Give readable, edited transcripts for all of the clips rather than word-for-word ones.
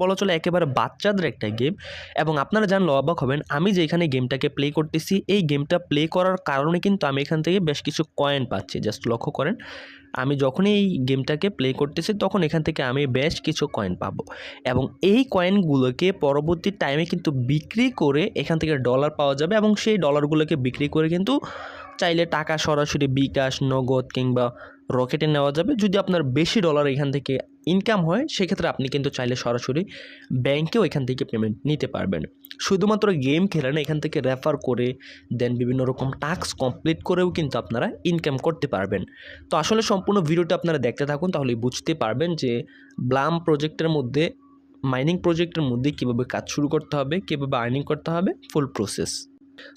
বলা চলে একেবারে বাচ্চাদের একটা গেম। এবং আপনারা জানলে অবাক হবেন, আমি যে এখানে গেমটাকে প্লে করতেছি, এই গেমটা প্লে করার কারণে কিন্তু আমি এখান থেকে বেশ কিছু কয়েন পাচ্ছি। জাস্ট লক্ষ্য করেন, আমি যখনই এই গেমটাকে প্লে করতেছি তখন এখান থেকে আমি বেশ কিছু কয়েন পাবো, এবং এই কয়েনগুলোকে পরবর্তী টাইমে কিন্তু বিক্রি করে এখান থেকে ডলার পাওয়া যাবে, এবং সেই ডলারগুলোকে বিক্রি করে কিন্তু চাইলে টাকা সরাসরি বিকাশ, নগদ কিংবা রকেটে নেওয়া যাবে। যদি আপনার বেশি ডলার এখান থেকে ইনকাম হয়, সেক্ষেত্রে আপনি কিন্তু চাইলে সরাসরি ব্যাংকেও এখান থেকে পেমেন্ট নিতে পারবেন। শুধুমাত্র গেম খেলে না, এখান থেকে রেফার করে দেন বিভিন্ন রকম টাস্ক কমপ্লিট করেও কিন্তু আপনারা ইনকাম করতে পারবেন। তো আসলে সম্পূর্ণ ভিডিওটা আপনারা দেখতে থাকুন, তাহলে বুঝতে পারবেন যে ব্লাম প্রজেক্টের মধ্যে, মাইনিং প্রজেক্টের মধ্যে কীভাবে কাজ শুরু করতে হবে, কীভাবে আর্নিং করতে হবে, ফুল প্রসেস।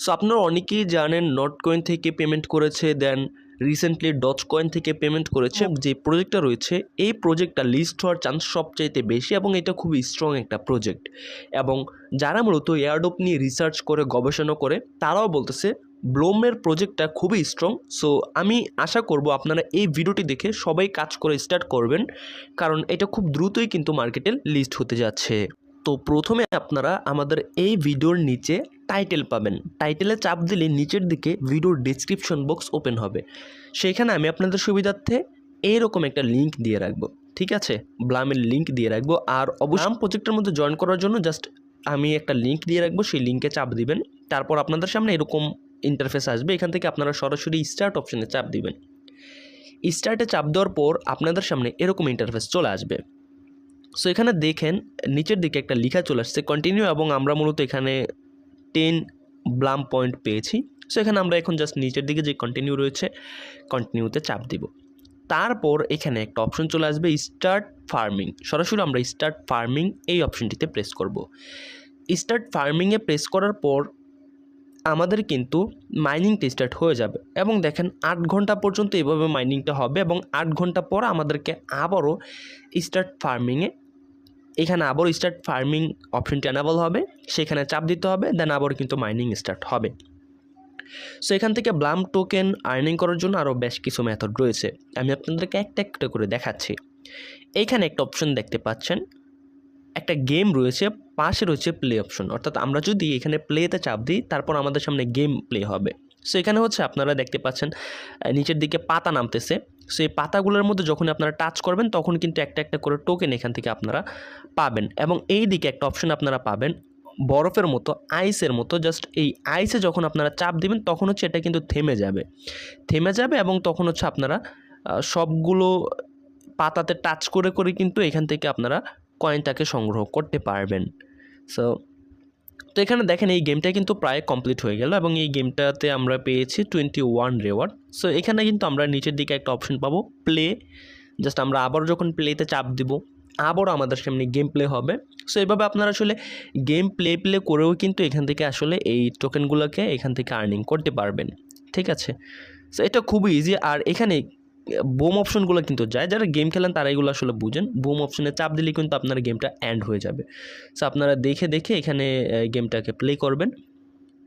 সো আপনারা অনেকেই জানেন নট কয়েন থেকে পেমেন্ট করেছে, দেন রিসেন্টলি ডজ কয়েন থেকে পেমেন্ট করেছে। যে প্রজেক্টটা রয়েছে, এই প্রজেক্টটা লিস্ট হওয়ার চান্স সবচাইতে বেশি, এবং এটা খুবই স্ট্রং একটা প্রজেক্ট। এবং যারা মূলত এয়ারড্রপ নিয়ে রিসার্চ করে, গবেষণা করে, তারাও বলতেছে ব্লোমের প্রজেক্টটা খুবই স্ট্রং। সো আমি আশা করব আপনারা এই ভিডিওটি দেখে সবাই কাজ করে স্টার্ট করবেন, কারণ এটা খুব দ্রুতই কিন্তু মার্কেটে লিস্ট হতে যাচ্ছে। তো প্রথমে আপনারা আমাদের এই ভিডিওর নিচে টাইটেল পাবেন। টাইটেলে চাপ দিলে নিচের দিকে ভিডিওর ডেসক্রিপশন বক্স ওপেন হবে। সেখানে আমি আপনাদের সুবিধার্থে এইরকম একটা লিঙ্ক দিয়ে রাখবো, ঠিক আছে? ব্লামের লিঙ্ক দিয়ে রাখবো। আর অবশ্যই প্রজেক্টের মধ্যে জয়েন করার জন্য জাস্ট আমি একটা লিঙ্ক দিয়ে রাখবো, সেই লিঙ্কে চাপ দিবেন। তারপর আপনাদের সামনে এরকম ইন্টারফেস আসবে। এখান থেকে আপনারা সরাসরি স্টার্ট অপশনে চাপ দিবেন। স্টার্টে চাপ দেওয়ার পর আপনাদের সামনে এরকম ইন্টারফেস চলে আসবে। সো এখানে দেখেন নিচের দিকে একটা লেখা চলে আসছে কন্টিনিউ, এবং আমরা মূলত এখানে 10 ব্লাম পয়েন্ট পেয়েছি। সো এখানে আমরা এখন জাস্ট নিচের দিকে যে কন্টিনিউ রয়েছে, কন্টিনিউতে চাপ দিব। তারপর এখানে একটা অপশন চলে আসবে স্টার্ট ফার্মিং। সরাসরি আমরা স্টার্ট ফার্মিং এই অপশনটিতে প্রেস করব। স্টার্ট ফার্মিংয়ে প্রেস করার পর আমাদের কিন্তু মাইনিংটা স্টার্ট হয়ে যাবে, এবং দেখেন 8 ঘন্টা পর্যন্ত এভাবে মাইনিংটা হবে, এবং 8 ঘন্টা পর আমাদেরকে আবারও স্টার্ট ফার্মিংয়ে, এখানে আবারও স্টার্ট ফার্মিং অপশনটি অ্যানাবল হবে, সেখানে চাপ দিতে হবে, দেন আবারও কিন্তু মাইনিং স্টার্ট হবে। সো এখান থেকে ব্লাম টোকেন আর্নিং করার জন্য আরও বেশ কিছু মেথড রয়েছে, আমি আপনাদেরকে একটা একটা করে দেখাচ্ছি। এইখানে একটা অপশন দেখতে পাচ্ছেন, একটা গেম রয়েছে, পাশে রয়েছে প্লে অপশন। অর্থাৎ আমরা যদি এখানে প্লেতে চাপ দিই, তারপর আমাদের সামনে গেম প্লে হবে। সো এখানে হচ্ছে আপনারা দেখতে পাচ্ছেন নিচের দিকে পাতা নামতেছে। সো এই পাতাগুলোর মধ্যে যখন আপনারা টাচ করবেন, তখন কিন্তু একটা একটা করে টোকেন এখান থেকে আপনারা পাবেন। এবং এই দিকে একটা অপশন আপনারা পাবেন বরফের মতো, আইসের মতো। জাস্ট এই আইসে যখন আপনারা চাপ দিবেন, তখন হচ্ছে এটা কিন্তু থেমে যাবে, এবং তখন হচ্ছে আপনারা সবগুলো পাতাতে টাচ করে করে কিন্তু এখান থেকে আপনারা কয়েনটাকে সংগ্রহ করতে পারবেন। তো এখানে দেখেন এই গেমটা কিন্তু প্রায় কমপ্লিট হয়ে গেল, এবং এই গেমটাতে আমরা পেয়েছি 21 রেওয়ার্ড। সো এখানে কিন্তু আমরা নিচের দিকে একটা অপশন পাবো প্লে। জাস্ট আমরা আবার যখন প্লেতে চাপ দিব, আবারও আমাদের সামনে গেম প্লে হবে। সো এভাবে আপনারা আসলে গেম প্লে করেও কিন্তু এখান থেকে আসলে এই টোকেনগুলোকে এখান থেকে আর্নিং করতে পারবেন, ঠিক আছে? সো এটা খুবই ইজি। আর এখানে বুম অপশনগুলো কিন্তু যায়, যারা গেম খেলেন তারা এগুলো আসলে বুঝেন। বুম অপশনে চাপ দিলে কিন্তু আপনার গেমটা এন্ড হয়ে যাবে। সো আপনারা দেখে দেখে এখানে গেমটাকে প্লে করবেন।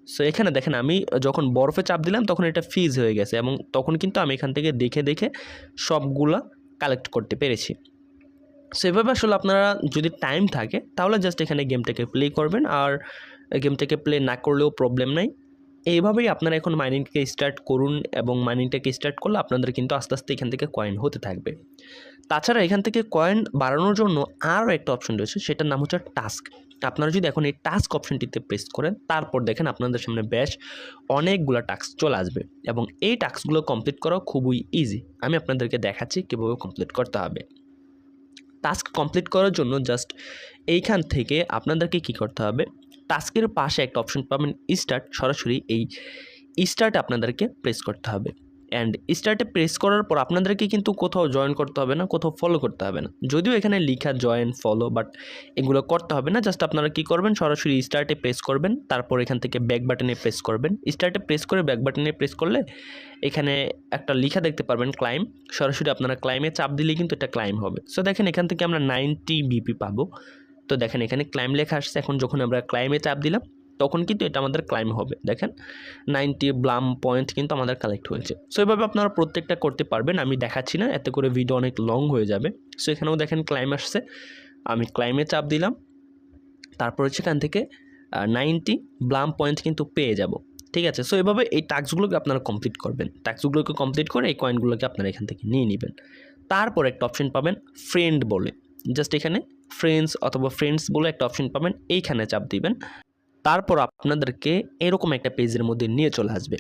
সো এখানে দেখেন আমি যখন বরফে চাপ দিলাম, তখন এটা ফ্রিজ হয়ে গেছে, এবং তখন কিন্তু আমি এখান থেকে দেখে দেখে সবগুলা কালেক্ট করতে পেরেছি। সো এভাবে আসলে আপনারা যদি টাইম থাকে, তাহলে জাস্ট এখানে গেমটাকে প্লে করবেন, আর গেমটাকে প্লে না করলেও প্রবলেম নাই। এইভাবেই আপনারা এখন মাইনিংটাকে স্টার্ট করুন, এবং মাইনিংটাকে স্টার্ট করলে আপনাদের কিন্তু আস্তে আস্তে এখান থেকে কয়েন হতে থাকবে। তাছাড়া এখান থেকে কয়েন বাড়ানোর জন্য আরও একটা অপশন রয়েছে, সেটার নাম হচ্ছে টাস্ক। আপনারা যদি এখন এই টাস্ক অপশনটিতে প্রেস করেন, তারপর দেখেন আপনাদের সামনে বেশ অনেকগুলো টাস্ক চলে আসবে, এবং এই টাস্কগুলো কমপ্লিট করা খুবই ইজি। আমি আপনাদেরকে দেখাচ্ছি কীভাবে কমপ্লিট করতে হবে। টাস্ক কমপ্লিট করার জন্য জাস্ট এইখান থেকে আপনাদেরকে কী করতে হবে, টাস্কের পাশে একটা অপশন পাবেন স্টার্ট। সরাসরি এই স্টার্টে আপনাদেরকে প্রেস করতে হবে, অ্যান্ড স্টার্টে প্রেস করার পর আপনাদেরকে কিন্তু কোথাও জয়েন করতে হবে না, কোথাও ফলো করতে হবে না। যদিও এখানে লেখা জয়েন, ফলো, বাট এগুলো করতে হবে না। জাস্ট আপনারা কী করবেন, সরাসরি স্টার্টে প্রেস করবেন, তারপর এখান থেকে ব্যাক বাটনে প্রেস করবেন। স্টার্টে প্রেস করে ব্যাক বাটনে প্রেস করলে এখানে একটা লেখা দেখতে পারবেন ক্লাইম। সরাসরি আপনারা ক্লাইমে চাপ দিলে কিন্তু এটা ক্লাইম হবে। সো দেখেন এখান থেকে আমরা 90 বিপি পাবো। তো দেখেন এখানে ক্লাইম লেখা আসছে। এখন যখন আমরা ক্লাইমে চাপ দিলাম, তখন কিন্তু এটা আমাদের ক্লাইম হবে। দেখেন 90 ব্লাম পয়েন্ট কিন্তু আমাদের কালেক্ট হয়েছে। সো এভাবে আপনারা প্রত্যেকটা করতে পারবেন। আমি দেখাচ্ছি না, এতে করে ভিডিও অনেক লং হয়ে যাবে। সো এখানেও দেখেন ক্লাইম আসছে, আমি ক্লাইমে চাপ দিলাম, তারপর হচ্ছে এখান থেকে 90 ব্লাম পয়েন্ট কিন্তু পেয়ে যাব। ঠিক আছে, সো এভাবে এই টাস্কগুলোকে আপনারা কমপ্লিট করবেন। টাস্কগুলোকে কমপ্লিট করে এই কয়েনগুলোকে আপনারা এখান থেকে নিয়ে নেবেন। তারপর একটা অপশন পাবেন ফ্রেন্ড বলে, জাস্ট এখানে ফ্রেন্ডস অথবা ফ্রেন্ডস বলে একটা অপশন পাবেন, এইখানে চাপ দিবেন। তারপর আপনাদেরকে এরকম একটা পেজের মধ্যে নিয়ে চলে আসবে।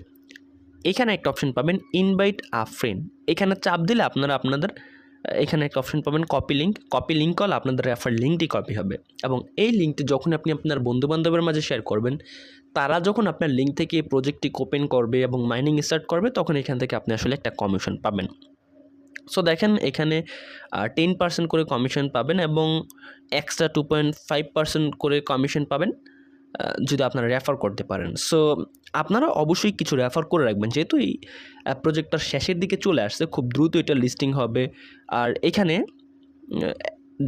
এখানে একটা অপশন পাবেন ইনভাইট আ ফ্রেন্ড, এখানে চাপ দিলে আপনারা আপনাদের এখানে একটা অপশন পাবেন কপি লিঙ্ক হলে আপনাদের রেফার লিঙ্কটি কপি হবে, এবং এই লিঙ্কটি যখন আপনি আপনার বন্ধুবান্ধবের মাঝে শেয়ার করবেন, তারা যখন আপনার লিঙ্ক থেকে এই প্রজেক্টটি ওপেন করবে এবং মাইনিং স্টার্ট করবে, তখন এখান থেকে আপনি আসলে একটা কমিশন পাবেন। সো দেখেন এখানে 10% করে কমিশন পাবেন এবং এক্সট্রা 2.5% করে কমিশন পাবেন যদি আপনারা রেফার করতে পারেন। সো আপনারা অবশ্যই কিছু রেফার করে রাখবেন, যেহেতু এই প্রজেক্টটার শেষের দিকে চলে আসছে, খুব দ্রুত এটা লিস্টিং হবে। আর এখানে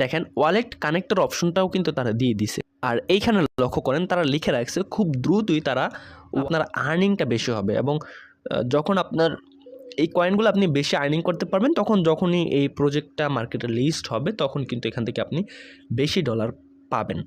দেখেন ওয়ালেট কানেক্টর অপশনটাও কিন্তু তারা দিয়ে দিছে। আর এইখানে লক্ষ্য করেন তারা লিখে রাখছে খুব দ্রুতই তারা আপনার আর্নিংটা বেশি হবে, এবং যখন আপনার এই কয়েনগুলো আপনি বেশি আর্নিং করতে পারবেন, তখন যখনই এই প্রজেক্টটা মার্কেটে লিস্ট হবে তখন কিন্তু এখান থেকে আপনি বেশি ডলার পাবেন।